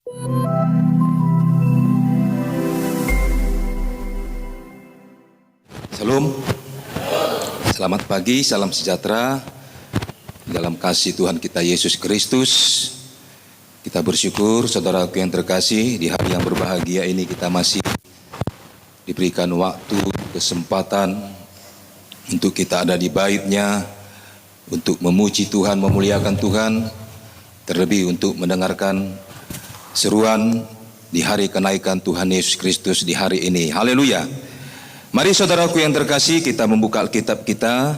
Shalom, selamat pagi, salam sejahtera dalam kasih Tuhan kita Yesus Kristus. Kita bersyukur saudaraku yang terkasih, di hari yang berbahagia ini kita masih diberikan waktu, kesempatan untuk kita ada di bait-Nya, untuk memuji Tuhan, memuliakan Tuhan, terlebih untuk mendengarkan seruan di hari kenaikan Tuhan Yesus Kristus di hari ini. Haleluya. Mari saudaraku yang terkasih, kita membuka Alkitab kita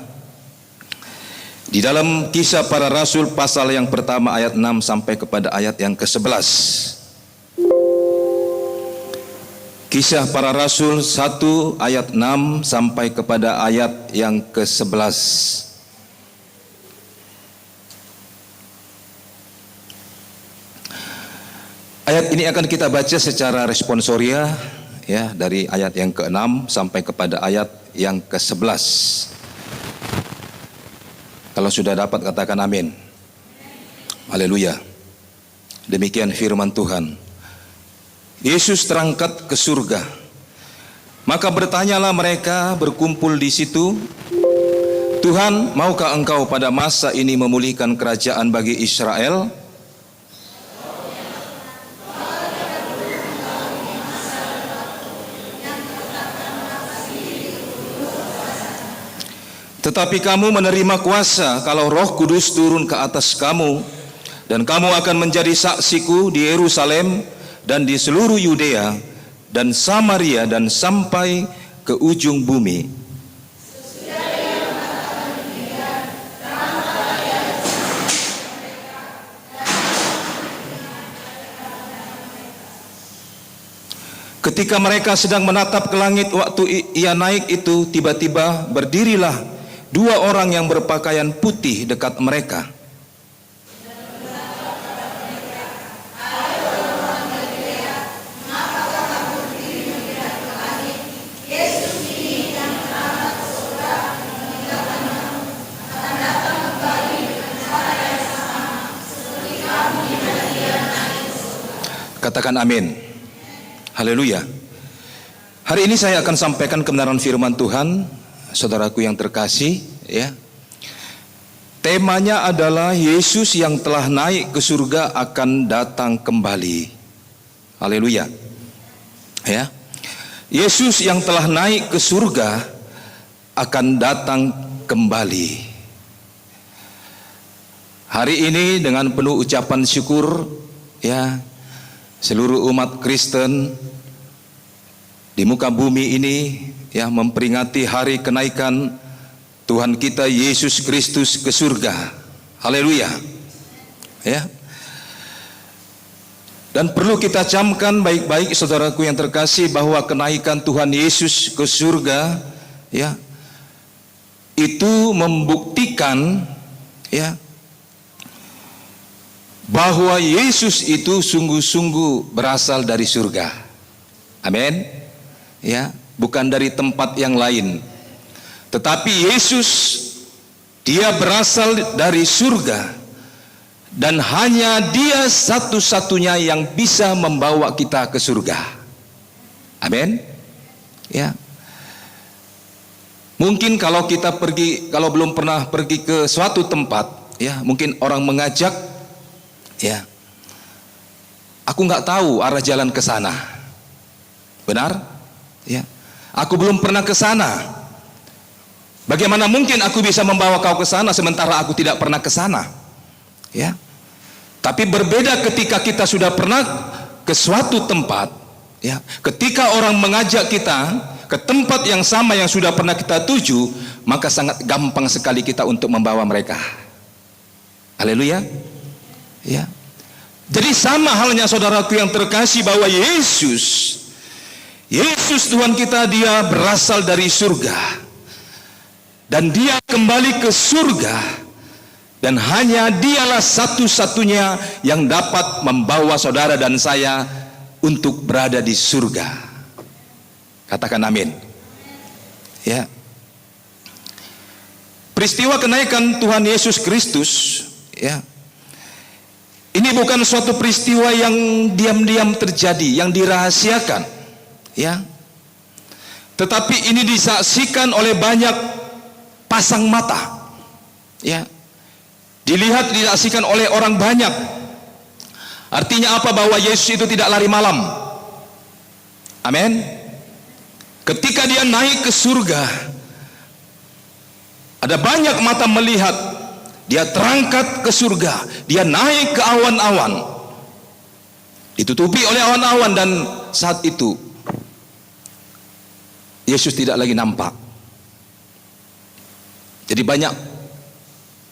di dalam Kisah Para Rasul pasal yang pertama ayat 6 sampai kepada ayat yang ke-11. Kisah Para Rasul 1 ayat 6 sampai kepada ayat yang ke-11. Ayat ini akan kita baca secara responsoria, ya, dari ayat yang ke-6 sampai kepada ayat yang ke-11. Kalau sudah dapat katakan amin. Haleluya. Demikian firman Tuhan. Yesus terangkat ke surga. Maka bertanyalah mereka berkumpul di situ, Tuhan, maukah engkau pada masa ini memulihkan kerajaan bagi Israel? Tetapi kamu menerima kuasa kalau Roh Kudus turun ke atas kamu, dan kamu akan menjadi saksiku di Yerusalem dan di seluruh Yudea dan Samaria dan sampai ke ujung bumi. Ketika mereka sedang menatap ke langit waktu ia naik itu, tiba-tiba berdirilah dua orang yang berpakaian putih dekat mereka. Katakan amin. Haleluya. Hari ini saya akan sampaikan kebenaran firman Tuhan, saudaraku yang terkasih, ya. Temanya adalah Yesus yang telah naik ke surga akan datang kembali. Haleluya. Ya. Yesus yang telah naik ke surga akan datang kembali. Hari ini dengan penuh ucapan syukur, ya, seluruh umat Kristen di muka bumi ini, ya, memperingati hari kenaikan Tuhan kita Yesus Kristus ke surga. Haleluya. Ya. Dan perlu kita camkan baik-baik saudaraku yang terkasih, bahwa kenaikan Tuhan Yesus ke surga, ya, itu membuktikan, ya, bahwa Yesus itu sungguh-sungguh berasal dari surga. Amin. Ya, bukan dari tempat yang lain. Tetapi Yesus, dia berasal dari surga, dan hanya dia satu-satunya yang bisa membawa kita ke surga. Amin. Ya. Mungkin kalau kita pergi, kalau belum pernah pergi ke suatu tempat, ya, mungkin orang mengajak, ya, aku nggak tahu arah jalan ke sana. Benar? Ya, aku belum pernah ke sana. Bagaimana mungkin aku bisa membawa kau ke sana sementara aku tidak pernah ke sana? Ya. Tapi berbeda ketika kita sudah pernah ke suatu tempat, ya. Ketika orang mengajak kita ke tempat yang sama yang sudah pernah kita tuju, maka sangat gampang sekali kita untuk membawa mereka. Haleluya. Ya. Jadi sama halnya saudaraku yang terkasih, bahwa Yesus Tuhan kita, dia berasal dari surga, dan dia kembali ke surga, dan hanya dialah satu-satunya yang dapat membawa saudara dan saya untuk berada di surga. Katakan amin. Ya. Peristiwa kenaikan Tuhan Yesus Kristus, ya, Ini bukan suatu peristiwa yang diam-diam terjadi, yang dirahasiakan, ya. Tetapi ini disaksikan oleh banyak pasang mata, ya. Dilihat, disaksikan oleh orang banyak. Artinya apa? Bahwa Yesus itu tidak lari malam. Amin. Ketika dia naik ke surga, ada banyak mata melihat dia terangkat ke surga, dia naik ke awan-awan, ditutupi oleh awan-awan, dan saat itu Yesus tidak lagi nampak. Jadi banyak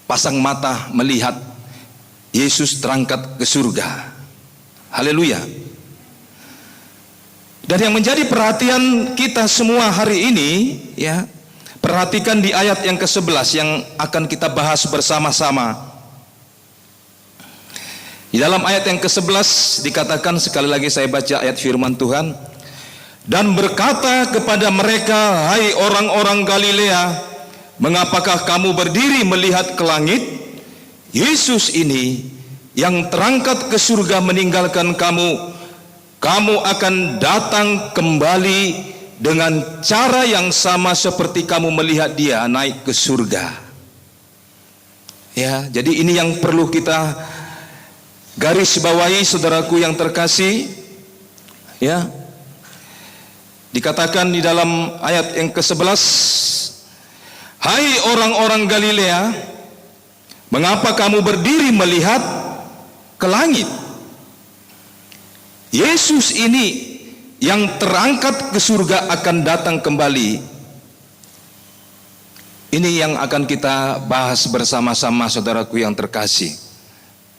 pasang mata melihat Yesus terangkat ke surga. Haleluya. Dan yang menjadi perhatian kita semua hari ini, ya, perhatikan di ayat yang ke-11 yang akan kita bahas bersama-sama. Di dalam ayat yang ke-11 dikatakan, sekali lagi saya baca ayat firman Tuhan, dan berkata kepada mereka, hai orang-orang Galilea, mengapakah kamu berdiri melihat ke langit? Yesus ini yang terangkat ke surga meninggalkan kamu, kamu akan datang kembali dengan cara yang sama seperti kamu melihat dia naik ke surga. Ya, jadi ini yang perlu kita garis bawahi, saudaraku yang terkasih. Ya, dikatakan di dalam ayat yang ke-11, hai orang-orang Galilea, mengapa kamu berdiri melihat ke langit? Yesus ini yang terangkat ke surga akan datang kembali. Ini yang akan kita bahas bersama-sama, saudaraku yang terkasih.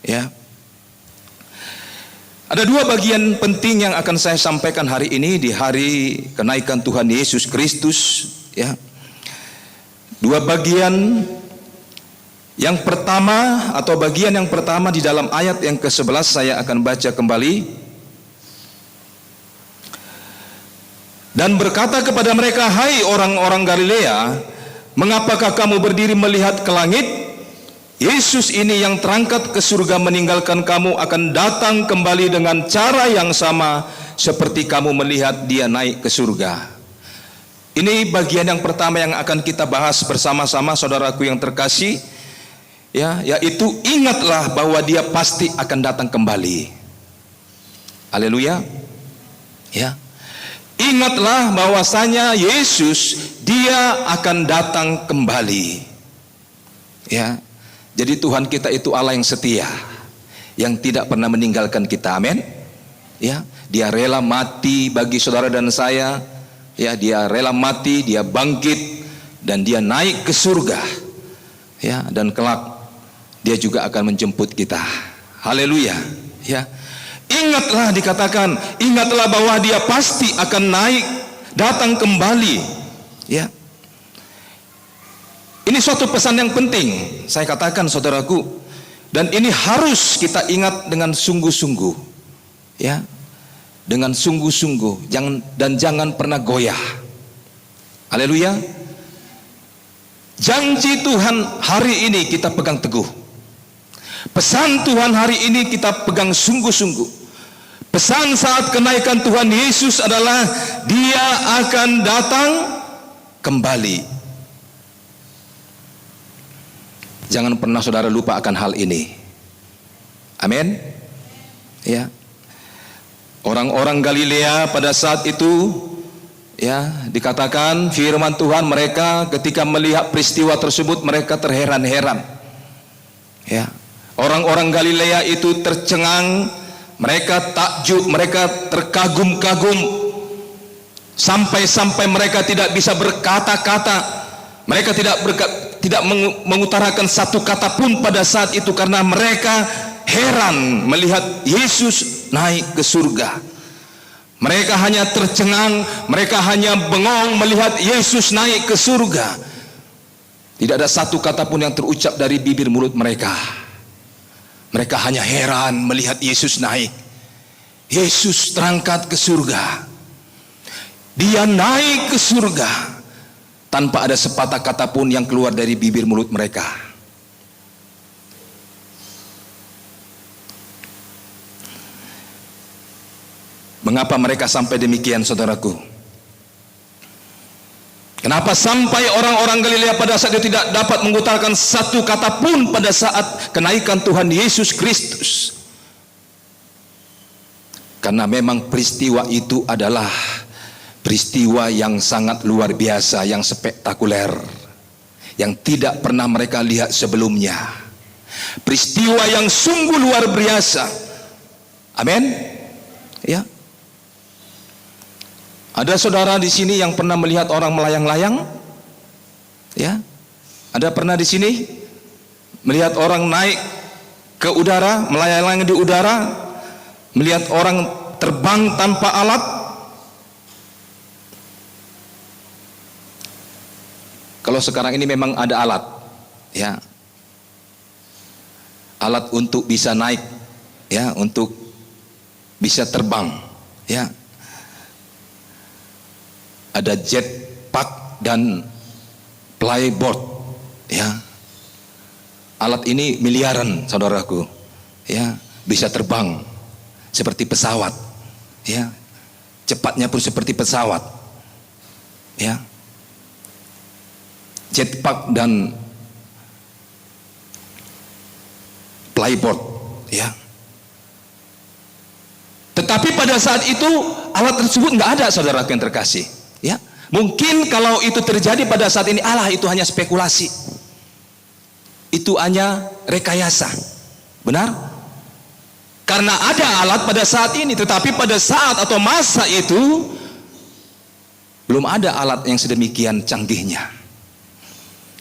Ya. Ada dua bagian penting yang akan saya sampaikan hari ini di hari kenaikan Tuhan Yesus Kristus, ya. Dua bagian. Yang pertama, atau bagian yang pertama di dalam ayat yang ke-11 saya akan baca kembali. Dan berkata kepada mereka, hai orang-orang Galilea, mengapakah kamu berdiri melihat ke langit? Yesus ini yang terangkat ke surga meninggalkan kamu akan datang kembali dengan cara yang sama seperti kamu melihat dia naik ke surga. Ini bagian yang pertama yang akan kita bahas bersama-sama, saudaraku yang terkasih, ya, yaitu ingatlah bahwa dia pasti akan datang kembali. Haleluya. Ya. Ingatlah bahwasanya Yesus dia akan datang kembali. Ya. Jadi Tuhan kita itu Allah yang setia, yang tidak pernah meninggalkan kita. Amin. Ya, dia rela mati bagi saudara dan saya. Ya, dia rela mati, dia bangkit, dan dia naik ke surga. Ya, dan kelak dia juga akan menjemput kita. Haleluya. Ya. Ingatlah, dikatakan, ingatlah bahwa dia pasti akan naik, datang kembali. Ya. Ini suatu pesan yang penting, saya katakan saudaraku, dan ini harus kita ingat dengan sungguh-sungguh. Ya. Dengan sungguh-sungguh, jangan pernah goyah. Haleluya. Janji Tuhan hari ini kita pegang teguh. Pesan Tuhan hari ini kita pegang sungguh-sungguh. Pesan saat kenaikan Tuhan Yesus adalah dia akan datang kembali. Jangan pernah saudara lupa akan hal ini. Amin. Ya. Orang-orang Galilea pada saat itu, ya, dikatakan firman Tuhan, mereka ketika melihat peristiwa tersebut mereka terheran-heran. Ya. Orang-orang Galilea itu tercengang, mereka takjub, mereka terkagum-kagum, sampai-sampai mereka tidak bisa berkata-kata, mereka tidak mengutarakan satu kata pun pada saat itu karena mereka heran melihat Yesus naik ke surga. Mereka hanya tercengang, mereka hanya bengong melihat Yesus naik ke surga. Tidak ada satu kata pun yang terucap dari bibir mulut mereka. Mereka hanya heran melihat Yesus naik. Yesus terangkat ke surga. Dia naik ke surga tanpa ada sepatah kata pun yang keluar dari bibir mulut mereka. Mengapa mereka sampai demikian, saudaraku? Kenapa sampai orang-orang Galilea pada saat itu tidak dapat mengutarakan satu kata pun pada saat kenaikan Tuhan Yesus Kristus? Karena memang peristiwa itu adalah peristiwa yang sangat luar biasa, yang spektakuler, yang tidak pernah mereka lihat sebelumnya. Peristiwa yang sungguh luar biasa. Amin. Ya. Ada saudara di sini yang pernah melihat orang melayang-layang? Ya. Ada pernah di sini melihat orang naik ke udara, melayang-layang di udara, melihat orang terbang tanpa alat? Kalau sekarang ini memang ada alat, ya. Alat untuk bisa naik, ya, untuk bisa terbang, ya. Ada jetpack dan flyboard, ya. Alat ini miliaran, saudaraku, ya, bisa terbang seperti pesawat, ya. Cepatnya pun seperti pesawat, ya. Jetpack dan flyboard, ya. Tetapi pada saat itu alat tersebut nggak ada, saudaraku yang terkasih. Ya, mungkin kalau itu terjadi pada saat ini, Allah, itu hanya spekulasi, itu hanya rekayasa, benar? Karena ada alat pada saat ini, tetapi pada saat atau masa itu belum ada alat yang sedemikian canggihnya.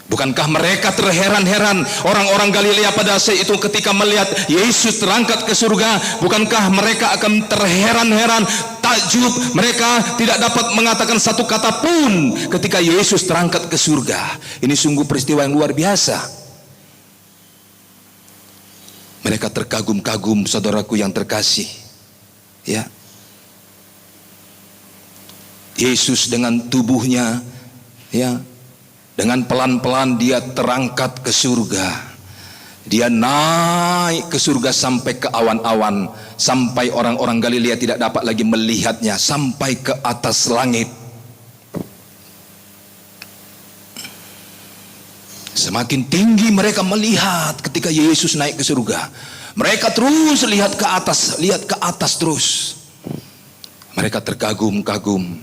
Bukankah mereka terheran-heran, orang-orang Galilea pada saat itu ketika melihat Yesus terangkat ke surga? Bukankah mereka akan terheran-heran, takjub? Mereka tidak dapat mengatakan satu kata pun ketika Yesus terangkat ke surga. Ini sungguh peristiwa yang luar biasa. Mereka terkagum-kagum, saudaraku yang terkasih, ya. Yesus dengan tubuhnya, ya, dengan pelan-pelan dia terangkat ke surga. Dia naik ke surga sampai ke awan-awan, sampai orang-orang Galilea tidak dapat lagi melihatnya, sampai ke atas langit. Semakin tinggi mereka melihat ketika Yesus naik ke surga. Mereka terus lihat ke atas terus. Mereka terkagum-kagum.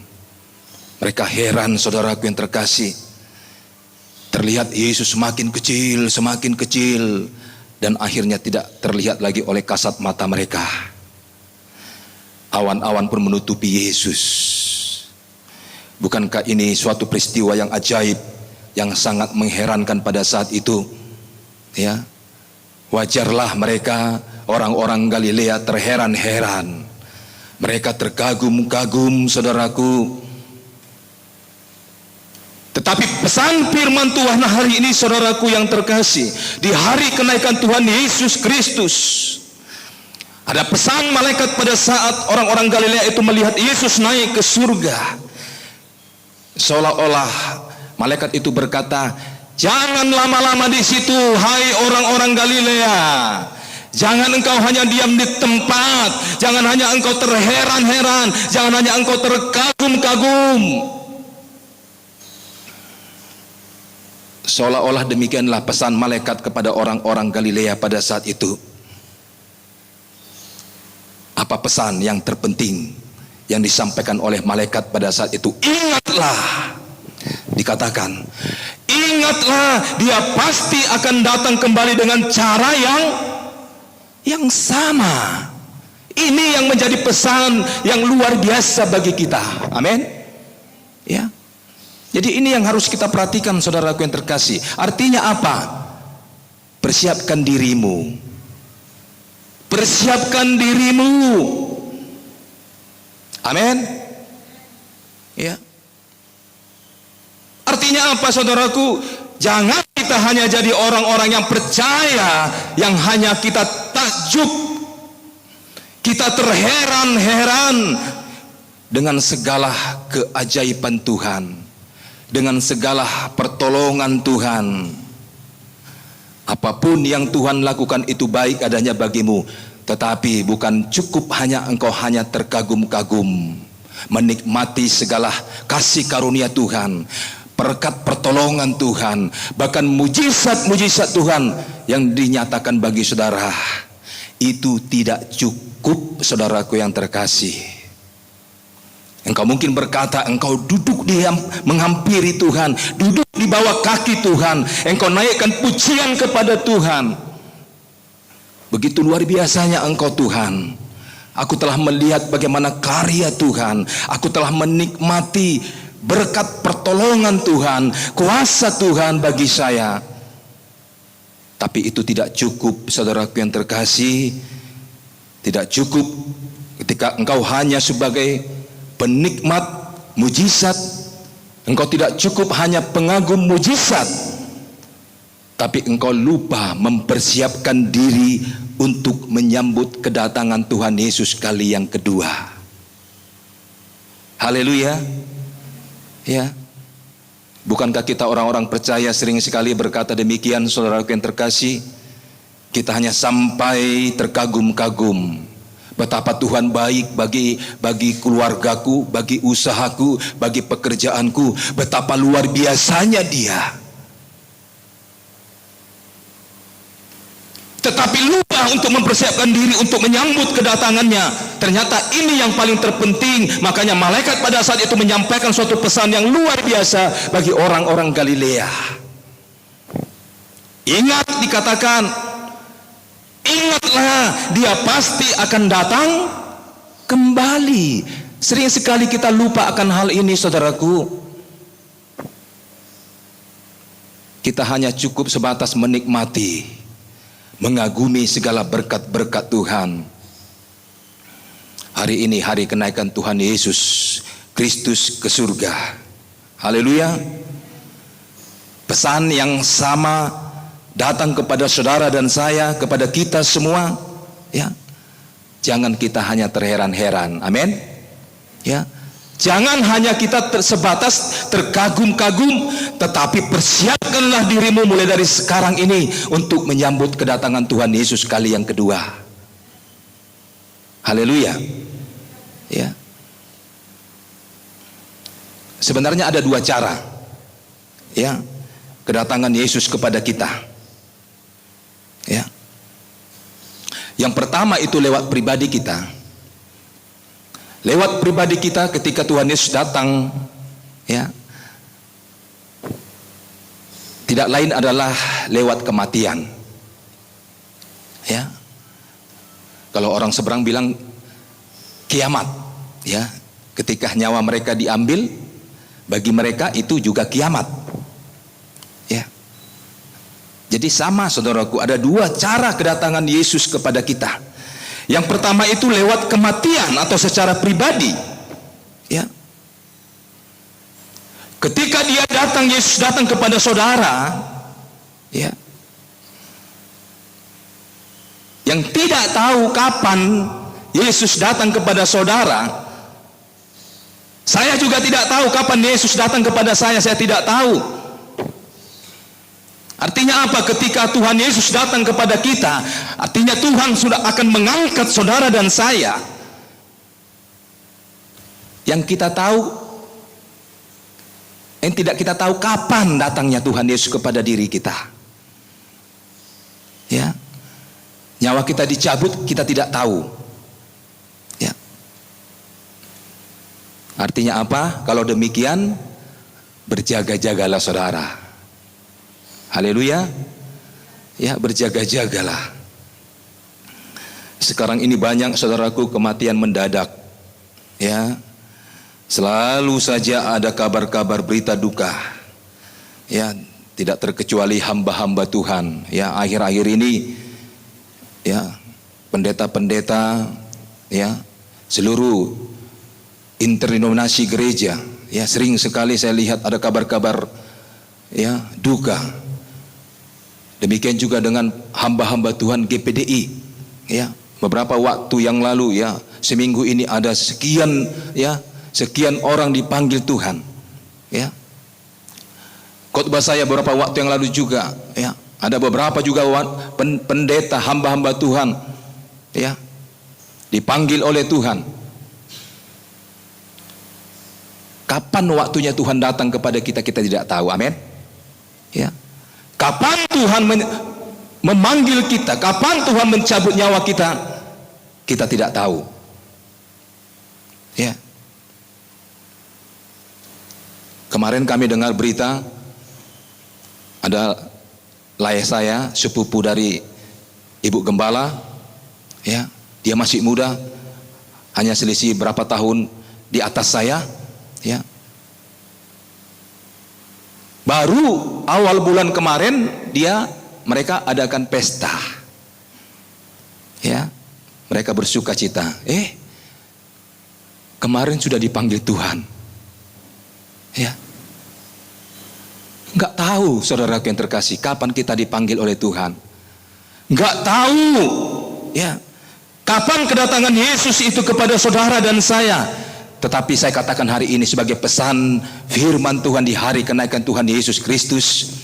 Mereka heran, saudaraku yang terkasih. Terlihat Yesus semakin kecil, dan akhirnya tidak terlihat lagi oleh kasat mata mereka. Awan-awan pun menutupi Yesus. Bukankah ini suatu peristiwa yang ajaib, yang sangat mengherankan pada saat itu? Ya, wajarlah mereka, orang-orang Galilea, terheran-heran. Mereka terkagum-kagum, saudaraku. Tetapi pesan firman Tuhan hari ini, saudaraku yang terkasih, di hari kenaikan Tuhan Yesus Kristus, ada pesan malaikat pada saat orang-orang Galilea itu melihat Yesus naik ke surga. Seolah-olah malaikat itu berkata, jangan lama-lama di situ, hai orang-orang Galilea. Jangan engkau hanya diam di tempat, jangan hanya engkau terheran-heran, jangan hanya engkau terkagum-kagum. Seolah-olah demikianlah pesan malaikat kepada orang-orang Galilea pada saat itu. Apa pesan yang terpenting yang disampaikan oleh malaikat pada saat itu? Ingatlah, dikatakan, ingatlah, dia pasti akan datang kembali dengan cara yang sama. Ini yang menjadi pesan yang luar biasa bagi kita. Amin. Ya. Jadi ini yang harus kita perhatikan, saudaraku yang terkasih. Artinya apa? Persiapkan dirimu. Persiapkan dirimu. Amin. Ya. Artinya apa, saudaraku? Jangan kita hanya jadi orang-orang yang percaya, yang hanya kita takjub, kita terheran-heran dengan segala keajaiban Tuhan, dengan segala pertolongan Tuhan. Apapun yang Tuhan lakukan itu baik adanya bagimu. Tetapi bukan cukup engkau hanya terkagum-kagum, menikmati segala kasih karunia Tuhan, berkat pertolongan Tuhan, bahkan mujizat-mujizat Tuhan yang dinyatakan bagi saudara. Itu tidak cukup, saudaraku yang terkasih. Engkau mungkin berkata, engkau duduk diam menghampiri Tuhan, duduk di bawah kaki Tuhan, engkau naikkan pujian kepada Tuhan. Begitu luar biasanya engkau Tuhan. Aku telah melihat bagaimana karya Tuhan. Aku telah menikmati berkat pertolongan Tuhan, kuasa Tuhan bagi saya. Tapi itu tidak cukup, saudaraku yang terkasih. Tidak cukup ketika engkau hanya sebagai penikmat mujizat. Engkau tidak cukup hanya pengagum mujizat, tapi engkau lupa mempersiapkan diri untuk menyambut kedatangan Tuhan Yesus kali yang kedua. Haleluya. Ya. Bukankah kita orang-orang percaya sering sekali berkata demikian, saudaraku yang terkasih? Kita hanya sampai terkagum-kagum betapa Tuhan baik bagi keluargaku, bagi usahaku, bagi pekerjaanku, betapa luar biasanya Dia. Tetapi lupa untuk mempersiapkan diri untuk menyambut kedatangannya. Ternyata ini yang paling terpenting. Makanya malaikat pada saat itu menyampaikan suatu pesan yang luar biasa bagi orang-orang Galilea. Ingat, dikatakan, ingatlah, Dia pasti akan datang kembali. Sering sekali kita lupa akan hal ini, saudaraku. Kita hanya cukup sebatas menikmati, mengagumi segala berkat-berkat Tuhan. Hari ini hari kenaikan Tuhan Yesus Kristus ke surga. Haleluya. Pesan yang sama datang kepada saudara dan saya, kepada kita semua, ya. Jangan kita hanya terheran-heran. Amin. Ya. Jangan hanya kita sebatas terkagum-kagum, tetapi persiapkanlah dirimu mulai dari sekarang ini untuk menyambut kedatangan Tuhan Yesus kali yang kedua. Haleluya. Ya. Sebenarnya ada dua cara, ya, kedatangan Yesus kepada kita. Ya. Yang pertama itu lewat pribadi kita. Lewat pribadi kita ketika Tuhan Yesus datang, ya, tidak lain adalah lewat kematian. Ya, kalau orang seberang bilang kiamat, ya, ketika nyawa mereka diambil, bagi mereka itu juga kiamat. Ya, jadi sama, saudaraku, ada dua cara kedatangan Yesus kepada kita. Yang pertama itu lewat kematian atau secara pribadi. Ya. Ketika Dia datang, Yesus datang kepada saudara, ya, yang tidak tahu kapan Yesus datang kepada saudara. Saya juga tidak tahu kapan Yesus datang kepada saya tidak tahu. Artinya apa? Ketika Tuhan Yesus datang kepada kita, artinya Tuhan sudah akan mengangkat saudara dan saya. Yang kita tahu, yang tidak kita tahu kapan datangnya Tuhan Yesus kepada diri kita. Ya, nyawa kita dicabut, kita tidak tahu. Ya, artinya apa? Kalau demikian, berjaga-jagalah saudara. Haleluya. Ya, berjaga-jagalah. Sekarang ini banyak, saudaraku, kematian mendadak. Ya, selalu saja ada kabar-kabar berita duka. Ya, tidak terkecuali hamba-hamba Tuhan. Ya, akhir-akhir ini, ya, pendeta-pendeta, ya, seluruh interdenominasi gereja, ya, sering sekali saya lihat ada kabar-kabar, ya, duka. Demikian juga dengan hamba-hamba Tuhan GPDI, ya, beberapa waktu yang lalu, ya, seminggu ini ada sekian, ya, sekian orang dipanggil Tuhan, ya. Khotbah saya beberapa waktu yang lalu juga, ya, ada beberapa juga pendeta hamba-hamba Tuhan, ya, dipanggil oleh Tuhan. Kapan waktunya Tuhan datang kepada kita, kita tidak tahu. Amin. Ya. Kapan Tuhan memanggil kita, kapan Tuhan mencabut nyawa kita, kita tidak tahu. Ya. Kemarin kami dengar berita, ada layah saya, sepupu dari Ibu Gembala, ya, dia masih muda, hanya selisih berapa tahun di atas saya, ya. Baru awal bulan kemarin mereka adakan pesta, ya, mereka bersuka cita. Kemarin sudah dipanggil Tuhan, ya. Nggak tahu, saudaraku yang terkasih, kapan kita dipanggil oleh Tuhan. Nggak tahu, ya, kapan kedatangan Yesus itu kepada saudara dan saya. Tetapi saya katakan hari ini sebagai pesan firman Tuhan di hari kenaikan Tuhan Yesus Kristus,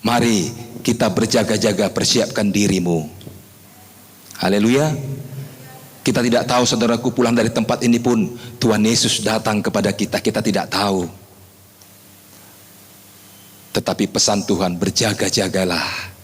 mari kita berjaga-jaga, persiapkan dirimu. Haleluya. Kita tidak tahu, saudaraku, pulang dari tempat ini pun Tuhan Yesus datang kepada kita, kita tidak tahu. Tetapi pesan Tuhan, berjaga-jagalah.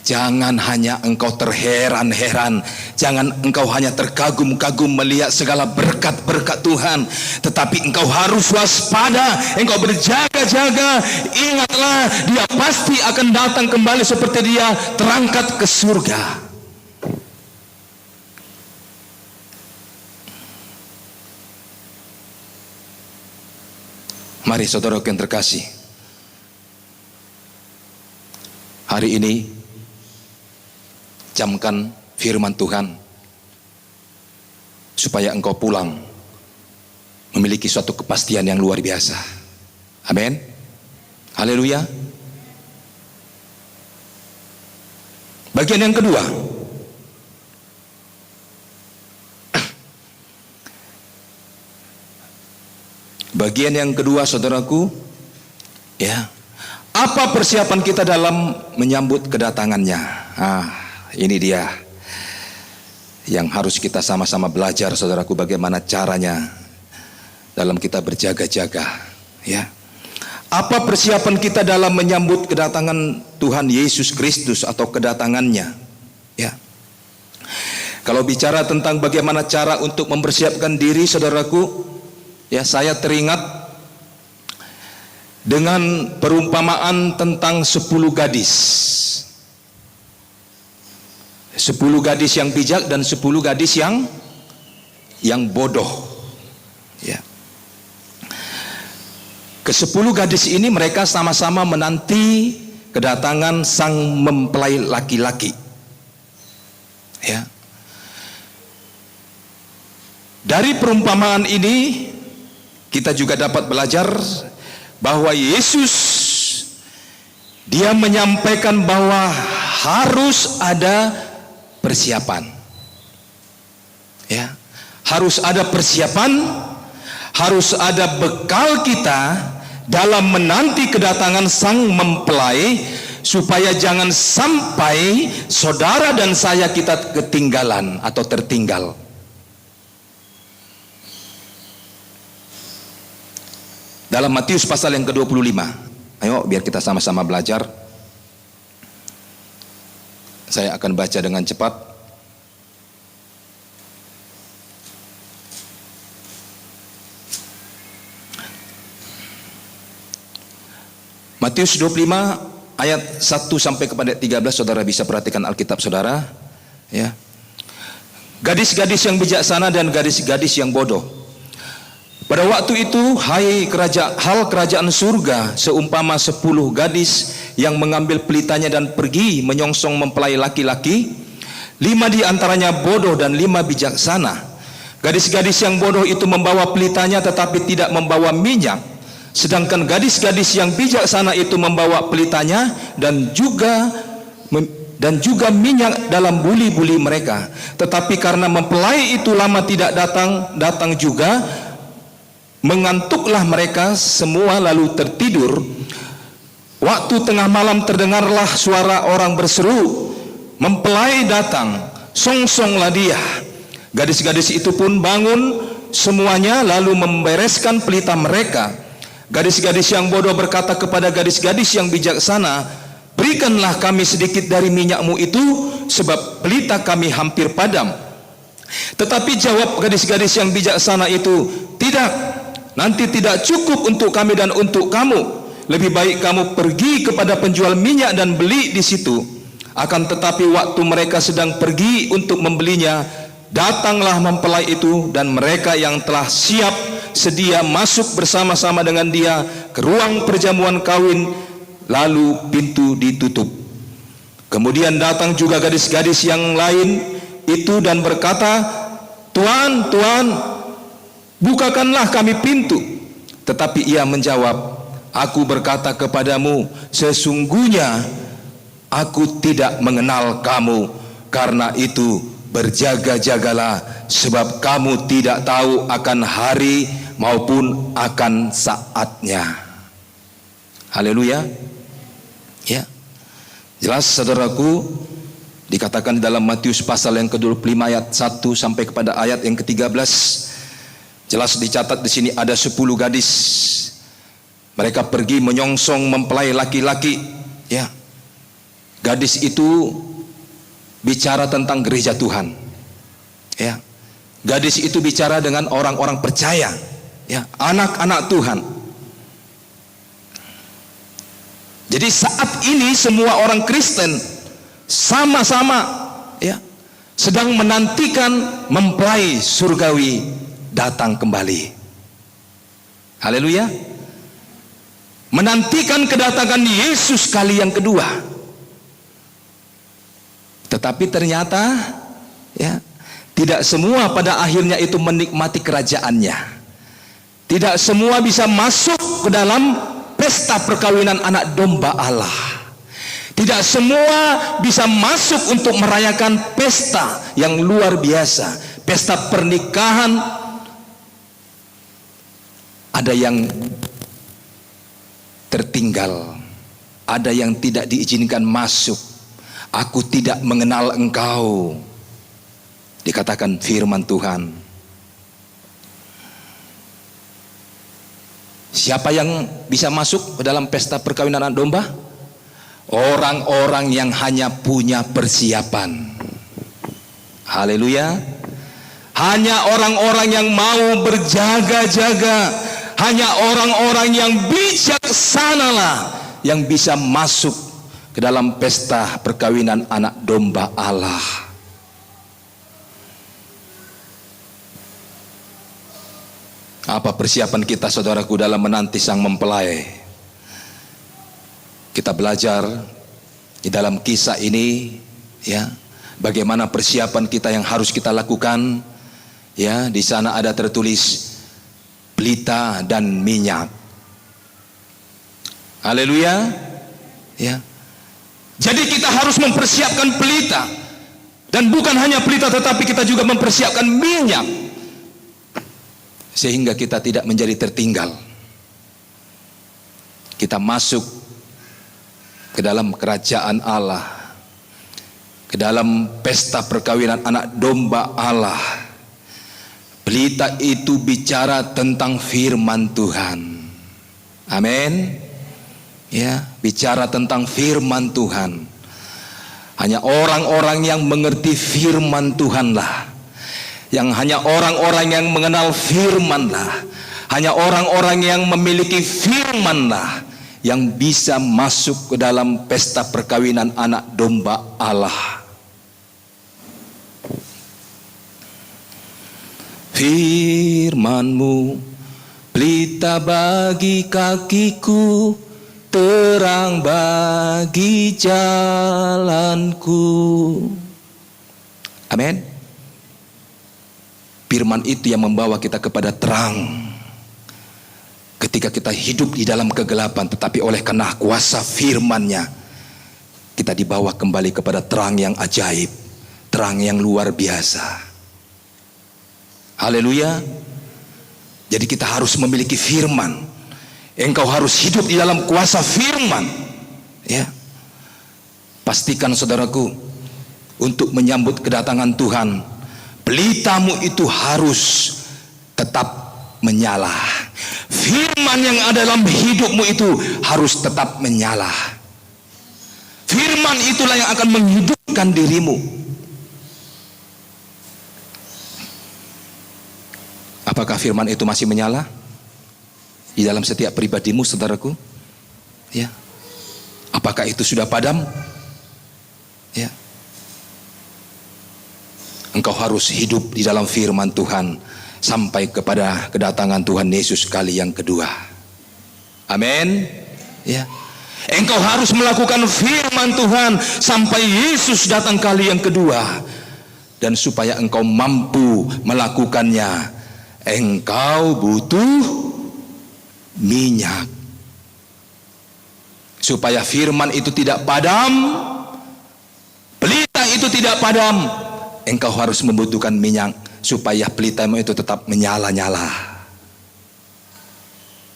Jangan hanya engkau terheran-heran, jangan engkau hanya terkagum-kagum melihat segala berkat-berkat Tuhan, tetapi engkau harus waspada, engkau berjaga-jaga. Ingatlah, dia pasti akan datang kembali seperti dia terangkat ke surga. Mari saudara yang terkasih, hari ini camkan firman Tuhan supaya engkau pulang memiliki suatu kepastian yang luar biasa. Amin. Haleluya. Bagian yang kedua, bagian yang kedua, saudaraku, ya, apa persiapan kita dalam menyambut kedatangannya? Ini dia yang harus kita sama-sama belajar, saudaraku, bagaimana caranya dalam kita berjaga-jaga, ya. Apa persiapan kita dalam menyambut kedatangan Tuhan Yesus Kristus atau kedatangannya, ya. Kalau bicara tentang bagaimana cara untuk mempersiapkan diri, saudaraku, ya, saya teringat dengan perumpamaan tentang 10 gadis. 10 gadis yang bijak dan 10 gadis yang bodoh, ya. Ke-10 gadis ini mereka sama-sama menanti kedatangan sang mempelai laki-laki, ya. Dari perumpamaan ini kita juga dapat belajar bahwa Yesus, dia menyampaikan bahwa harus ada persiapan, ya, harus ada persiapan, harus ada bekal kita dalam menanti kedatangan sang mempelai, supaya jangan sampai saudara dan saya kita ketinggalan atau tertinggal. Dalam Matius pasal yang ke-25, ayo biar kita sama-sama belajar. Saya akan baca dengan cepat. Matius 25 ayat 1 sampai kepada 13, saudara bisa perhatikan Alkitab saudara, ya. Gadis-gadis yang bijaksana dan gadis-gadis yang bodoh. Pada waktu itu, hal kerajaan surga seumpama 10 gadis yang mengambil pelitanya dan pergi menyongsong mempelai laki-laki. 5 di antaranya bodoh dan 5 bijaksana. Gadis-gadis yang bodoh itu membawa pelitanya tetapi tidak membawa minyak, sedangkan gadis-gadis yang bijaksana itu membawa pelitanya dan juga minyak dalam buli-buli mereka. Tetapi karena mempelai itu lama tidak datang juga, mengantuklah mereka semua lalu tertidur. Waktu tengah malam terdengarlah suara orang berseru, "Mempelai datang, songsonglah dia." Gadis-gadis itu pun bangun semuanya lalu membereskan pelita mereka. Gadis-gadis yang bodoh berkata kepada gadis-gadis yang bijaksana, berikanlah kami sedikit dari minyakmu itu, sebab pelita kami hampir padam. Tetapi jawab gadis-gadis yang bijaksana itu, tidak, nanti tidak cukup untuk kami dan untuk kamu. Lebih baik kamu pergi kepada penjual minyak dan beli di situ. Akan tetapi waktu mereka sedang pergi untuk membelinya, datanglah mempelai itu, dan mereka yang telah siap sedia masuk bersama-sama dengan dia ke ruang perjamuan kawin, lalu pintu ditutup. Kemudian datang juga gadis-gadis yang lain itu dan berkata, Tuan, Tuan, bukakanlah kami pintu. Tetapi ia menjawab, aku berkata kepadamu, sesungguhnya aku tidak mengenal kamu. Karena itu berjaga-jagalah, sebab kamu tidak tahu akan hari maupun akan saatnya. Haleluya. Ya, jelas saudaraku, dikatakan dalam Matius pasal yang ke-25 ayat 1 sampai kepada ayat yang ke-13, jelas dicatat di sini ada 10 gadis. Mereka pergi menyongsong mempelai laki-laki. Ya, gadis itu bicara tentang gereja Tuhan. Ya, gadis itu bicara dengan orang-orang percaya. Ya, anak-anak Tuhan. Jadi saat ini semua orang Kristen sama-sama ya sedang menantikan mempelai surgawi datang kembali. Haleluya. Menantikan kedatangan Yesus kali yang kedua. Tetapi ternyata ya tidak semua pada akhirnya itu menikmati kerajaannya. Tidak semua bisa masuk ke dalam pesta perkawinan anak domba Allah. Tidak semua bisa masuk untuk merayakan pesta yang luar biasa, pesta pernikahan. Ada yang tertinggal, ada yang tidak diizinkan masuk. Aku tidak mengenal engkau, dikatakan firman Tuhan. Siapa yang bisa masuk ke dalam pesta perkawinan anak domba? Orang-orang yang hanya punya persiapan. Haleluya. Hanya orang-orang yang mau berjaga-jaga, hanya orang-orang yang bijaksanalah yang bisa masuk ke dalam pesta perkawinan anak domba Allah. Apa persiapan kita saudaraku dalam menanti sang mempelai? Kita belajar di dalam kisah ini ya, bagaimana persiapan kita yang harus kita lakukan. Ya, di sana ada tertulis pelita dan minyak. Haleluya. Ya. Jadi kita harus mempersiapkan pelita, dan bukan hanya pelita tetapi kita juga mempersiapkan minyak, sehingga kita tidak menjadi tertinggal. Kita masuk ke dalam kerajaan Allah, ke dalam pesta perkawinan anak domba Allah. Pelita itu bicara tentang firman Tuhan. Amin. Ya, bicara tentang firman Tuhan. Hanya orang-orang yang mengerti firman Tuhanlah, yang hanya orang-orang yang mengenal firmanlah, hanya orang-orang yang memiliki firmanlah yang bisa masuk ke dalam pesta perkawinan anak domba Allah. Firman-Mu pelita bagi kakiku, terang bagi jalanku. Amin. Firman itu yang membawa kita kepada terang. Ketika kita hidup di dalam kegelapan, tetapi oleh karena kuasa firman-Nya, kita dibawa kembali kepada terang yang ajaib, terang yang luar biasa. Haleluya. Jadi kita harus memiliki firman. Engkau harus hidup di dalam kuasa firman. Ya. Pastikan saudaraku, untuk menyambut kedatangan Tuhan, pelitamu itu harus tetap menyala. Firman yang ada dalam hidupmu itu harus tetap menyala. Firman itulah yang akan menghidupkan dirimu. Apakah firman itu masih menyala di dalam setiap pribadimu, saudaraku? Ya. Apakah itu sudah padam? Ya. Engkau harus hidup di dalam firman Tuhan sampai kepada kedatangan Tuhan Yesus kali yang kedua. Amin. Ya. Engkau harus melakukan firman Tuhan sampai Yesus datang kali yang kedua. Dan supaya engkau mampu melakukannya, engkau butuh minyak. Supaya firman itu tidak padam, pelita itu tidak padam, engkau harus membutuhkan minyak supaya pelitamu itu tetap menyala-nyala.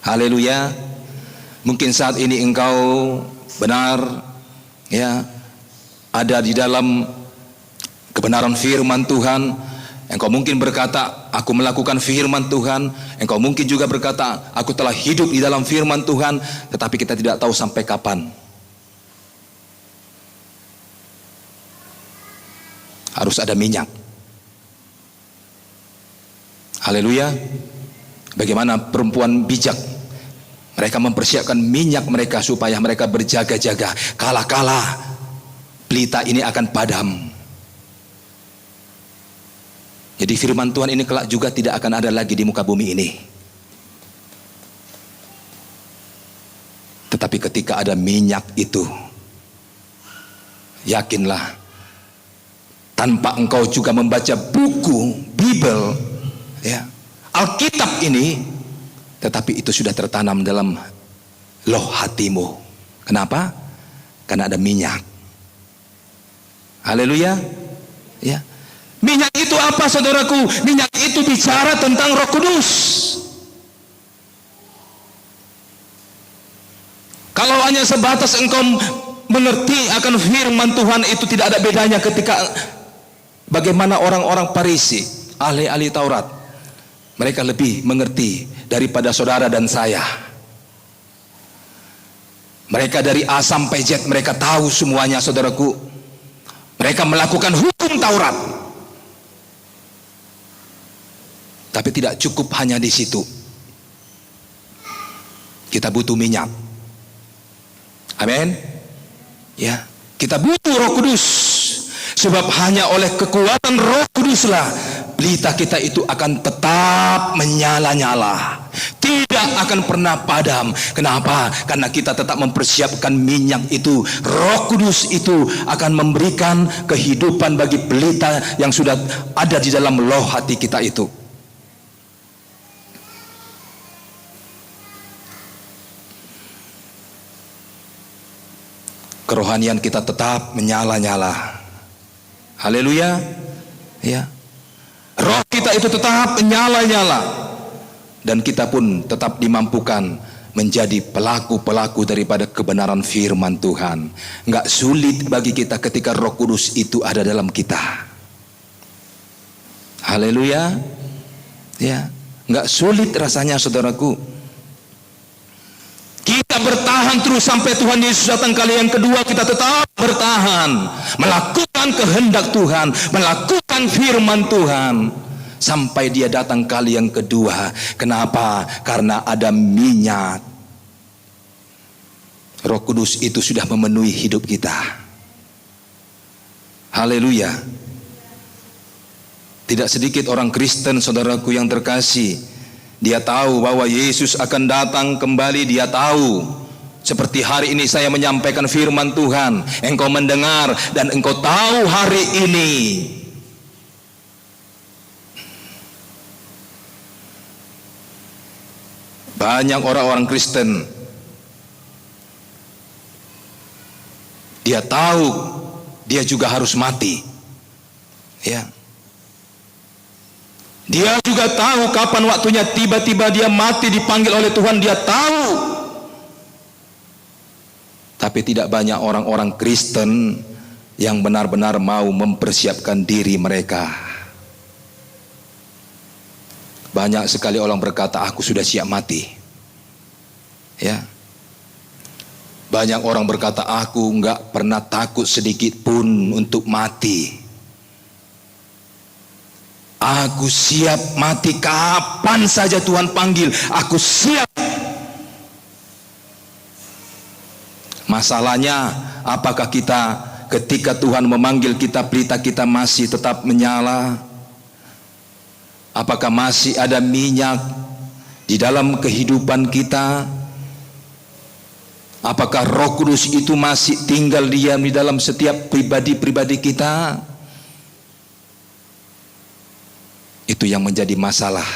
Haleluya. Mungkin saat ini engkau benar, ya, ada di dalam kebenaran firman Tuhan. Engkau mungkin berkata, aku melakukan firman Tuhan. Engkau mungkin juga berkata, aku telah hidup di dalam firman Tuhan. Tetapi kita tidak tahu sampai kapan. Harus ada minyak. Haleluya. Bagaimana perempuan bijak, mereka mempersiapkan minyak mereka supaya mereka berjaga-jaga. Kala-kala pelita ini akan padam. Jadi firman Tuhan ini kelak juga tidak akan ada lagi di muka bumi ini. Tetapi ketika ada minyak itu, yakinlah, tanpa engkau juga membaca buku Bible, ya, Alkitab ini, tetapi itu sudah tertanam dalam loh hatimu. Kenapa? Karena ada minyak. Haleluya. Ya. Minyak itu apa, saudaraku? Minyak itu bicara tentang Roh Kudus. Kalau hanya sebatas engkau mengerti akan firman Tuhan, itu tidak ada bedanya ketika bagaimana orang-orang Farisi, ahli-ahli Taurat. Mereka lebih mengerti daripada saudara dan saya. Mereka dari A sampai Z, mereka tahu semuanya, saudaraku. Mereka melakukan hukum Taurat. Tapi tidak cukup hanya di situ. Kita butuh minyak. Amin. Ya, kita butuh Roh Kudus. Sebab hanya oleh kekuatan Roh Kuduslah pelita kita itu akan tetap menyala-nyala, tidak akan pernah padam. Kenapa? Karena kita tetap mempersiapkan minyak itu. Roh Kudus itu akan memberikan kehidupan bagi pelita yang sudah ada di dalam loh hati kita itu. Kerohanian kita tetap menyala-nyala. Haleluya. Ya. Roh kita itu tetap menyala-nyala. Dan kita pun tetap dimampukan menjadi pelaku-pelaku daripada kebenaran firman Tuhan. Enggak sulit bagi kita ketika Roh Kudus itu ada dalam kita. Haleluya. Ya. Enggak sulit rasanya, saudaraku. Kita bertahan terus sampai Tuhan Yesus datang kali yang kedua. Kita tetap bertahan, melakukan kehendak Tuhan, melakukan firman Tuhan sampai Dia datang kali yang kedua. Kenapa? Karena ada minyak. Roh Kudus itu sudah memenuhi hidup kita. Haleluya. Tidak sedikit orang Kristen, saudaraku yang terkasih, dia tahu bahwa Yesus akan datang kembali. Dia tahu. Seperti hari ini saya menyampaikan firman Tuhan, engkau mendengar dan engkau tahu hari ini banyak orang-orang Kristen, dia tahu dia juga harus mati. Ya. Dia juga tahu kapan waktunya, tiba-tiba dia mati, dipanggil oleh Tuhan, dia tahu. Tapi tidak banyak orang-orang Kristen yang benar-benar mau mempersiapkan diri mereka. Banyak sekali orang berkata, aku sudah siap mati. Ya. Banyak orang berkata, aku enggak pernah takut sedikit pun untuk mati. Aku siap mati kapan saja Tuhan panggil, aku siap. Masalahnya, apakah kita ketika Tuhan memanggil kita, pelita kita masih tetap menyala? Apakah masih ada minyak di dalam kehidupan kita? Apakah Roh Kudus itu masih tinggal diam di dalam setiap pribadi-pribadi kita? Itu yang menjadi masalah.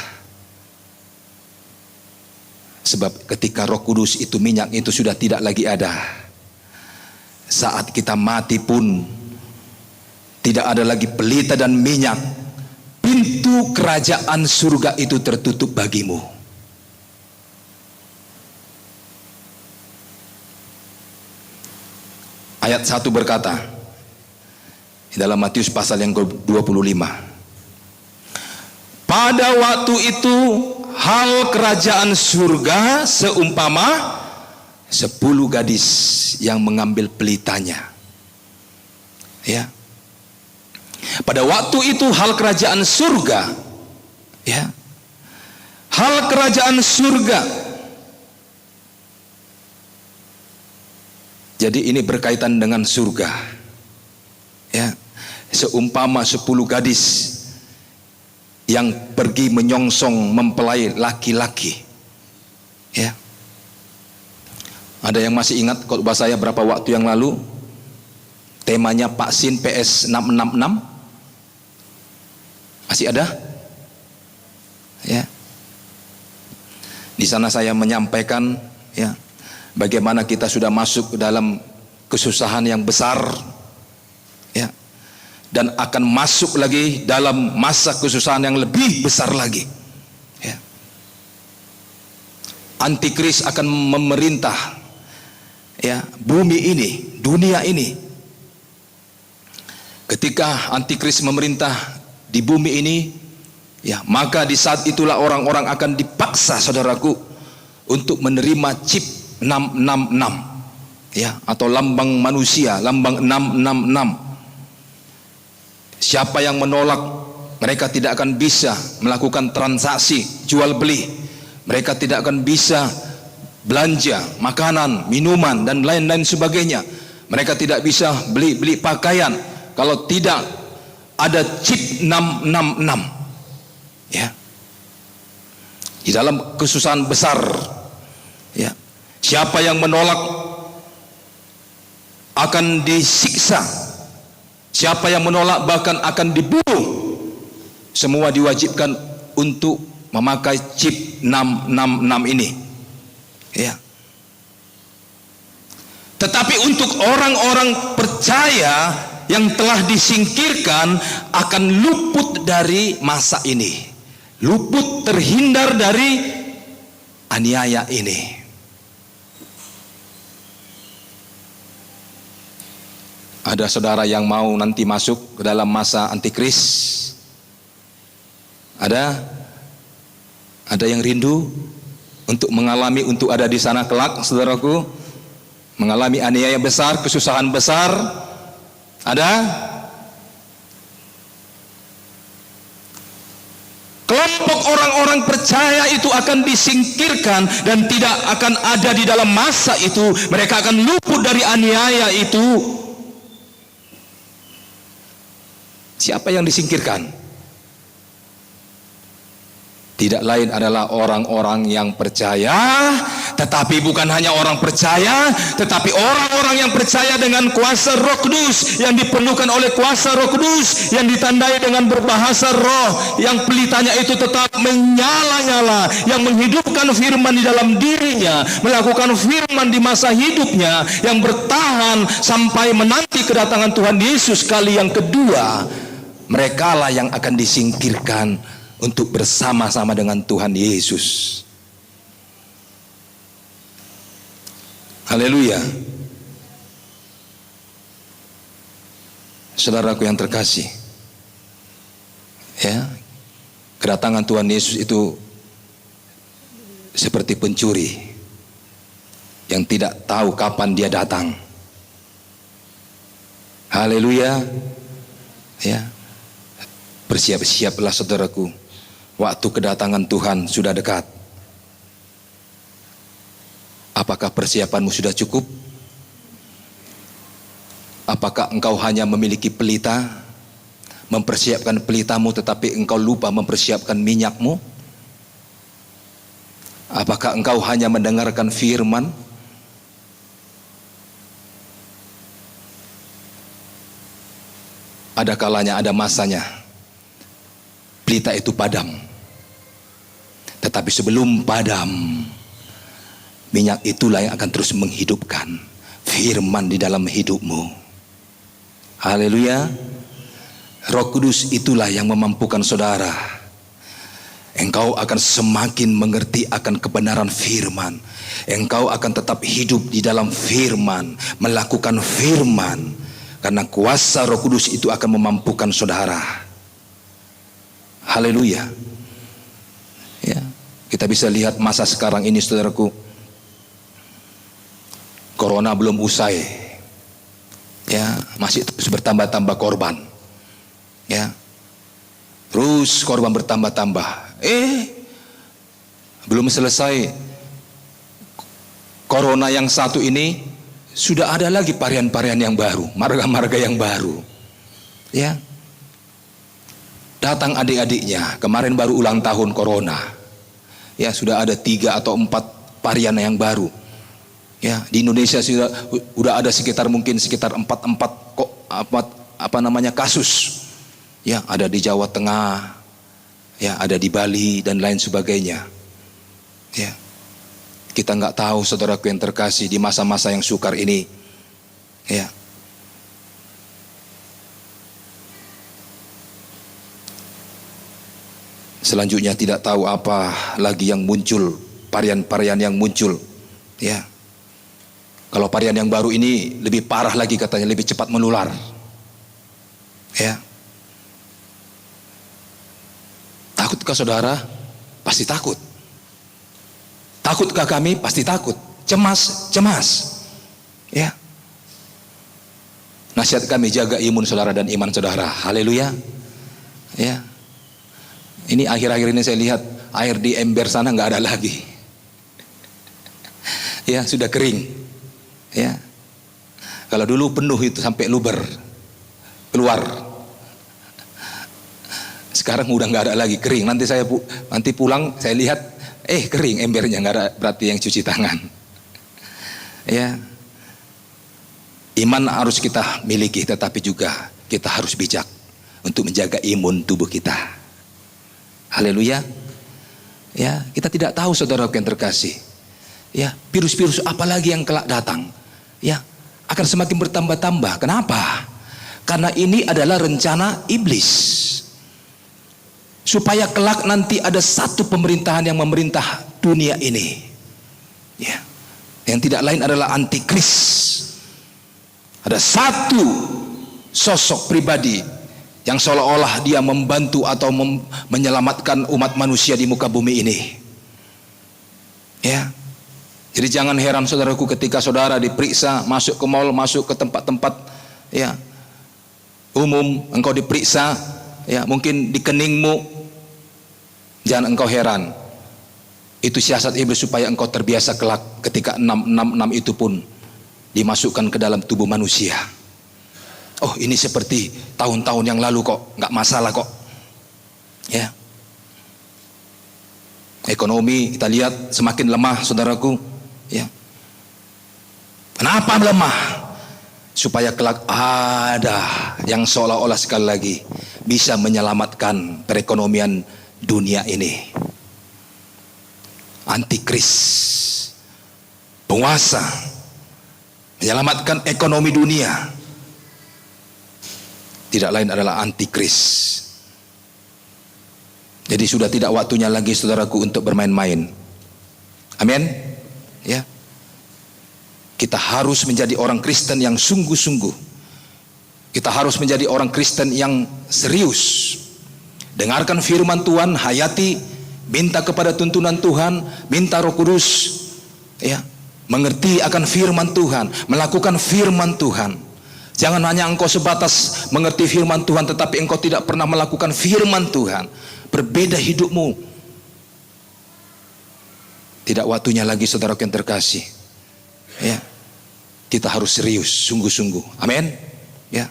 Sebab ketika Roh Kudus itu, minyak itu sudah tidak lagi ada, saat kita mati pun tidak ada lagi pelita dan minyak. Pintu kerajaan surga itu tertutup bagimu. Ayat 1 berkata di dalam Matius pasal yang ke-25, pada waktu itu hal kerajaan surga seumpama 10 gadis yang mengambil pelitanya. Ya. Pada waktu itu hal kerajaan surga, ya, hal kerajaan surga. Jadi ini berkaitan dengan surga, ya. Seumpama 10 gadis yang pergi menyongsong mempelai laki-laki, ya. Ada yang masih ingat khotbah saya berapa waktu yang lalu? Temanya Pak Sin PS 666. Masih ada? Ya. Di sana saya menyampaikan, ya, bagaimana kita sudah masuk ke dalam kesusahan yang besar, ya, dan akan masuk lagi dalam masa kesusahan yang lebih besar lagi, ya. Antikris akan memerintah, ya, bumi ini, dunia ini. Ketika antikris memerintah di bumi ini, ya, maka di saat itulah orang-orang akan dipaksa, saudaraku, untuk menerima chip 666, ya, atau lambang manusia, lambang 666. Siapa yang menolak, mereka tidak akan bisa melakukan transaksi jual beli. Mereka tidak akan bisa belanja makanan, minuman, dan lain-lain sebagainya. Mereka tidak bisa beli pakaian kalau tidak ada chip 666, ya. Di dalam kesusahan besar, ya. Siapa yang menolak akan disiksa. Siapa yang menolak bahkan akan dibunuh. Semua diwajibkan untuk memakai chip 666 ini, ya. Tetapi untuk orang-orang percaya yang telah disingkirkan akan luput dari masa ini, luput, terhindar dari aniaya ini. Ada saudara yang mau nanti masuk ke dalam masa antikris? Ada yang rindu untuk mengalami, untuk ada di sana kelak, saudaraku, mengalami aniaya besar, kesusahan besar? Ada? Kelompok orang-orang percaya itu akan disingkirkan dan tidak akan ada di dalam masa itu. Mereka akan luput dari aniaya itu. Siapa yang disingkirkan? Tidak lain adalah orang-orang yang percaya, tetapi bukan hanya orang percaya, tetapi orang-orang yang percaya dengan kuasa Roh Kudus, yang dipenuhkan oleh kuasa Roh Kudus, yang ditandai dengan berbahasa roh, yang pelitanya itu tetap menyala-nyala, yang menghidupkan firman di dalam dirinya, melakukan firman di masa hidupnya, yang bertahan sampai menanti kedatangan Tuhan Yesus kali yang kedua. Merekalah yang akan disingkirkan untuk bersama-sama dengan Tuhan Yesus. Haleluya. Saudaraku yang terkasih, ya, Kedatangan Tuhan Yesus itu seperti pencuri yang tidak tahu kapan dia datang. Haleluya. Ya. Bersiap-siaplah saudaraku. Waktu kedatangan Tuhan sudah dekat. Apakah persiapanmu sudah cukup? Apakah engkau hanya memiliki pelita, mempersiapkan pelitamu tetapi engkau lupa mempersiapkan minyakmu? Apakah engkau hanya mendengarkan firman? Ada kalanya, ada masanya pelita itu padam. Tetapi sebelum padam, minyak itulah yang akan terus menghidupkan firman di dalam hidupmu. Haleluya. Roh Kudus itulah yang memampukan saudara. Engkau akan semakin mengerti akan kebenaran firman. Engkau akan tetap hidup di dalam firman, melakukan firman, karena kuasa Roh Kudus itu akan memampukan saudara. Haleluya. Ya, kita bisa lihat masa sekarang ini saudaraku. Corona belum usai. Ya, masih terus bertambah-tambah korban. Ya. Terus korban bertambah-tambah. Belum selesai corona yang satu ini, sudah ada lagi varian-varian yang baru, marga-marga yang baru. Ya. Datang adik-adiknya, kemarin baru ulang tahun corona. Ya, sudah ada 3 atau 4 varian yang baru. Ya, di Indonesia sudah ada sekitar 4 kasus. Ya, ada di Jawa Tengah, ya, ada di Bali dan lain sebagainya. Ya. Kita nggak tahu saudaraku yang terkasih di masa-masa yang sukar ini. Ya. Selanjutnya tidak tahu apa lagi yang muncul, varian-varian yang muncul. Ya. Kalau varian yang baru ini lebih parah lagi katanya, lebih cepat menular. Ya. Takutkah saudara? Pasti takut. Takutkah kami? Pasti takut. Cemas. Ya. Nasihat kami, jaga imun saudara dan iman saudara. Haleluya. Ya. Ini akhir-akhir ini saya lihat air di ember sana nggak ada lagi. Ya, sudah kering. Ya, kalau dulu penuh itu sampai luber keluar. Sekarang udah nggak ada lagi, kering. Nanti pulang saya lihat, kering embernya, nggak ada, berarti yang cuci tangan. Ya, iman harus kita miliki, tetapi juga kita harus bijak untuk menjaga imun tubuh kita. Haleluya. Ya, kita tidak tahu saudara yang terkasih. Ya, virus-virus apa lagi yang kelak datang, ya, akan semakin bertambah-tambah. Kenapa? Karena ini adalah rencana iblis, supaya kelak nanti ada satu pemerintahan yang memerintah dunia ini, ya, yang tidak lain adalah antikris. Ada satu sosok pribadi yang seolah-olah dia membantu atau menyelamatkan umat manusia di muka bumi ini. Ya. Jadi jangan heran saudaraku ketika saudara diperiksa, masuk ke mal, masuk ke tempat-tempat, ya, umum, engkau diperiksa, ya, mungkin di keningmu, jangan engkau heran. Itu siasat iblis supaya engkau terbiasa kelak ketika 666 itu pun dimasukkan ke dalam tubuh manusia. Oh, ini seperti tahun-tahun yang lalu kok, nggak masalah kok. Ya. Ekonomi kita lihat semakin lemah saudaraku. Ya. Kenapa lemah? Supaya kelak ada yang seolah-olah sekali lagi bisa menyelamatkan perekonomian dunia ini. Antikris, penguasa, menyelamatkan ekonomi dunia, tidak lain adalah antikris. Jadi sudah tidak waktunya lagi saudaraku untuk bermain-main. Amin. Ya, kita harus menjadi orang Kristen yang sungguh-sungguh. Kita harus menjadi orang Kristen yang serius Dengarkan firman Tuhan, hayati, minta kepada tuntunan Tuhan, minta Roh Kudus, ya, mengerti akan firman Tuhan, melakukan firman Tuhan. Jangan hanya engkau sebatas mengerti firman Tuhan tetapi engkau tidak pernah melakukan firman Tuhan. Berbeda hidupmu. Tidak waktunya lagi, saudaraku yang terkasih. Ya, kita harus serius, sungguh-sungguh. Amin. Ya.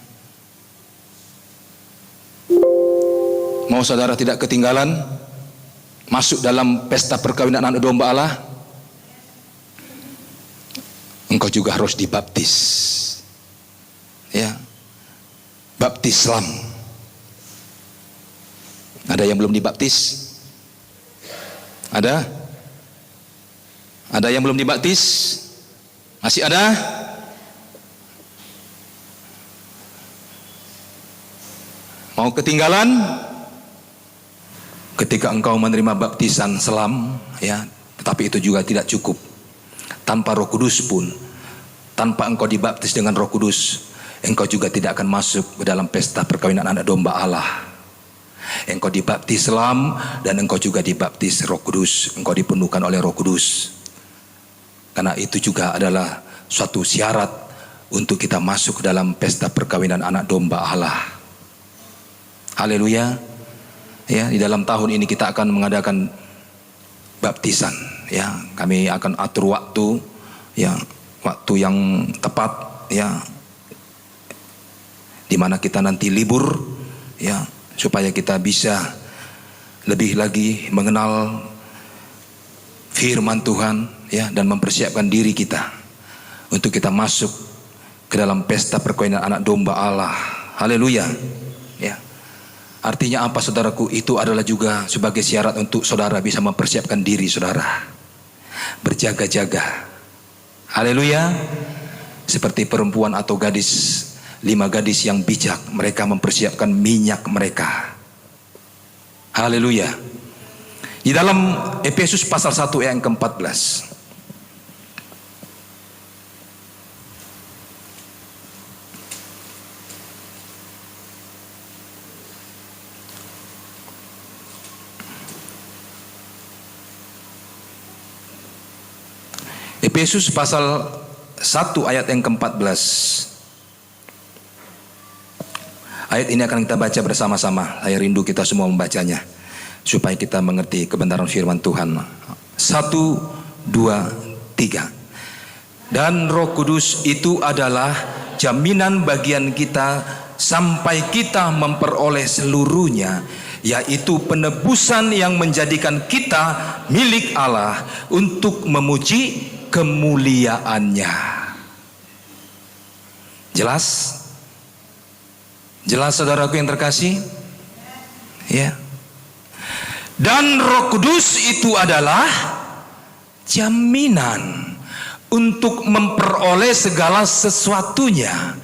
Mau saudara tidak ketinggalan masuk dalam pesta perkawinan anak domba Allah? Engkau juga harus dibaptis. Ya, baptis Islam. Ada yang belum dibaptis? Ada? Ada yang belum dibaptis? Masih ada? Mau ketinggalan? Ketika engkau menerima baptisan Islam, ya, tetapi itu juga tidak cukup. Tanpa Roh Kudus pun, tanpa engkau dibaptis dengan Roh Kudus, engkau juga tidak akan masuk ke dalam pesta perkawinan anak domba Allah. Engkau dibaptis Islam dan engkau juga dibaptis Roh Kudus. Engkau dipenuhkan oleh Roh Kudus. Karena itu juga adalah suatu syarat untuk kita masuk ke dalam pesta perkawinan anak domba Allah. Haleluya. Ya, di dalam tahun ini kita akan mengadakan baptisan. Ya, kami akan atur waktu, ya, waktu yang tepat, ya, di mana kita nanti libur, ya, supaya kita bisa lebih lagi mengenal firman Tuhan, ya, dan mempersiapkan diri kita untuk kita masuk ke dalam pesta perkawinan anak domba Allah. Haleluya. Ya. Artinya apa, saudaraku? Itu adalah juga sebagai syarat untuk saudara bisa mempersiapkan diri saudara, berjaga-jaga. Haleluya. Seperti perempuan atau gadis, 5 gadis yang bijak, mereka mempersiapkan minyak mereka. Haleluya. Di dalam Efesus pasal 1 ayat yang ke-14. Efesus pasal 1 ayat yang ke-14. Ayat ini akan kita baca bersama-sama. Saya rindu kita semua membacanya supaya kita mengerti kebenaran firman Tuhan. 1, 2, 3. Dan Roh Kudus itu adalah jaminan bagian kita sampai kita memperoleh seluruhnya, yaitu penebusan yang menjadikan kita milik Allah untuk memuji kemuliaannya. Jelas? Jelas, saudaraku yang terkasih? Ya. Dan Roh Kudus itu adalah jaminan untuk memperoleh segala sesuatunya,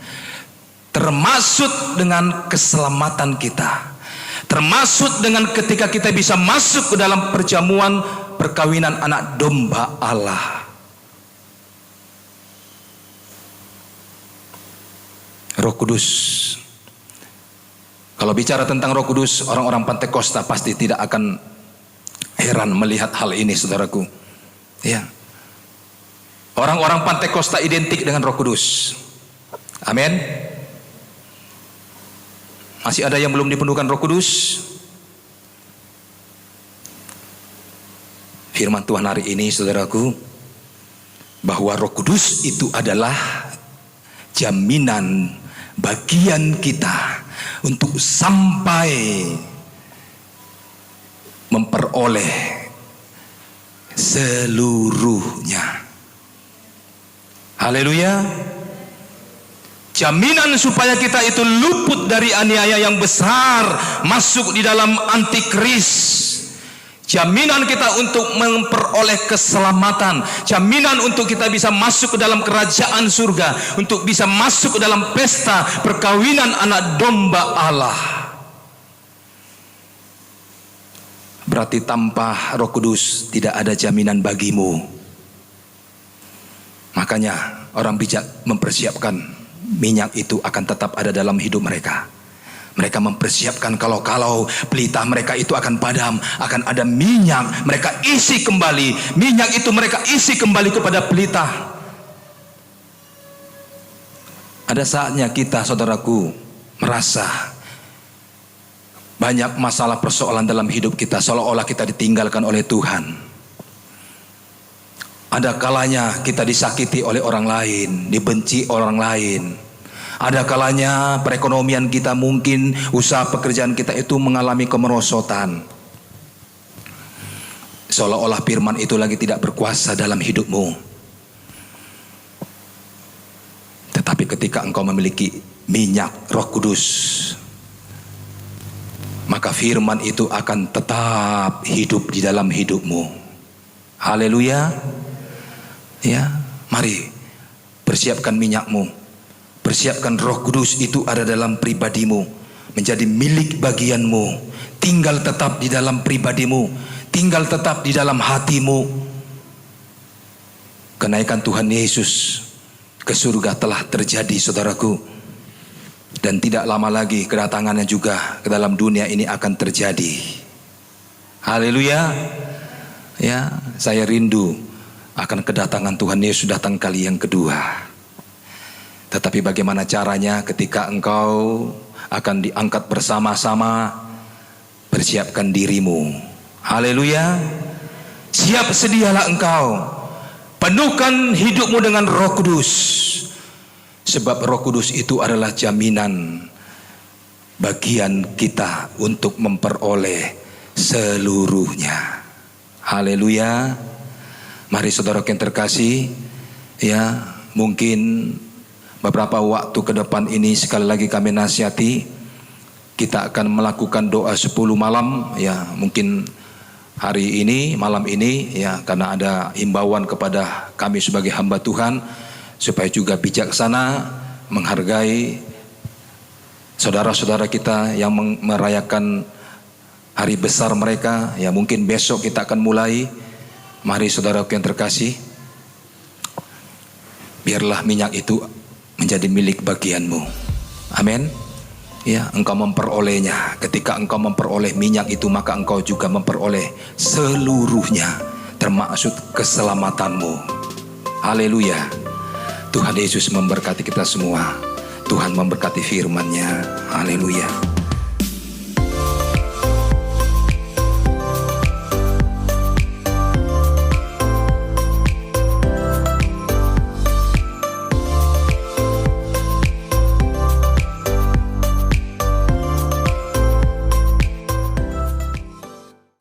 termasuk dengan keselamatan kita, termasuk dengan ketika kita bisa masuk ke dalam perjamuan perkawinan anak domba Allah. Roh Kudus. Kalau bicara tentang Roh Kudus, orang-orang Pantekosta pasti tidak akan heran melihat hal ini, saudaraku. Ya. Orang-orang Pantekosta identik dengan Roh Kudus. Amin. Masih ada yang belum dipenuhkan Roh Kudus? Firman Tuhan hari ini, saudaraku, bahwa Roh Kudus itu adalah jaminan bagian kita untuk sampai memperoleh seluruhnya. Haleluya. Jaminan supaya kita itu luput dari aniaya yang besar, masuk di dalam antikris. Jaminan kita untuk memperoleh keselamatan, jaminan untuk kita bisa masuk ke dalam kerajaan surga, untuk bisa masuk ke dalam pesta perkawinan anak domba Allah. Berarti tanpa Roh Kudus tidak ada jaminan bagimu. Makanya orang bijak mempersiapkan minyak itu akan tetap ada dalam hidup mereka. Mereka mempersiapkan kalau pelita mereka itu akan padam, akan ada minyak, mereka isi kembali. Minyak itu mereka isi kembali kepada pelita. Ada saatnya kita, saudaraku, merasa banyak masalah persoalan dalam hidup kita, seolah-olah kita ditinggalkan oleh Tuhan. Ada kalanya kita disakiti oleh orang lain, dibenci orang lain. Ada kalanya perekonomian kita, mungkin usaha pekerjaan kita itu mengalami kemerosotan. Seolah-olah firman itu lagi tidak berkuasa dalam hidupmu. Tetapi ketika engkau memiliki minyak Roh Kudus, maka firman itu akan tetap hidup di dalam hidupmu. Haleluya. Ya, mari persiapkan minyakmu. Persiapkan Roh Kudus itu ada dalam pribadimu, menjadi milik bagianmu. Tinggal tetap di dalam pribadimu, tinggal tetap di dalam hatimu. Kenaikan Tuhan Yesus ke surga telah terjadi, saudaraku. Dan tidak lama lagi kedatangannya juga ke dalam dunia ini akan terjadi. Haleluya. Ya, saya rindu akan kedatangan Tuhan Yesus datang kali yang kedua. Tetapi bagaimana caranya ketika engkau akan diangkat bersama-sama? Persiapkan dirimu. Haleluya. Siap sedialah engkau. Penuhkan hidupmu dengan Roh Kudus. Sebab Roh Kudus itu adalah jaminan bagian kita untuk memperoleh seluruhnya. Haleluya. Mari saudara yang terkasih, ya, mungkin beberapa waktu ke depan ini sekali lagi kami nasihati, kita akan melakukan doa 10 malam, ya, mungkin hari ini, malam ini, ya, karena ada himbauan kepada kami sebagai hamba Tuhan supaya juga bijaksana menghargai saudara-saudara kita yang merayakan hari besar mereka. Ya, mungkin besok kita akan mulai. Mari saudara yang terkasih, biarlah minyak itu menjadi milik bagianmu. Amin. Ya, engkau memperolehnya. Ketika engkau memperoleh minyak itu, maka engkau juga memperoleh seluruhnya, termasuk keselamatanmu. Haleluya. Tuhan Yesus memberkati kita semua. Tuhan memberkati firman-Nya. Haleluya.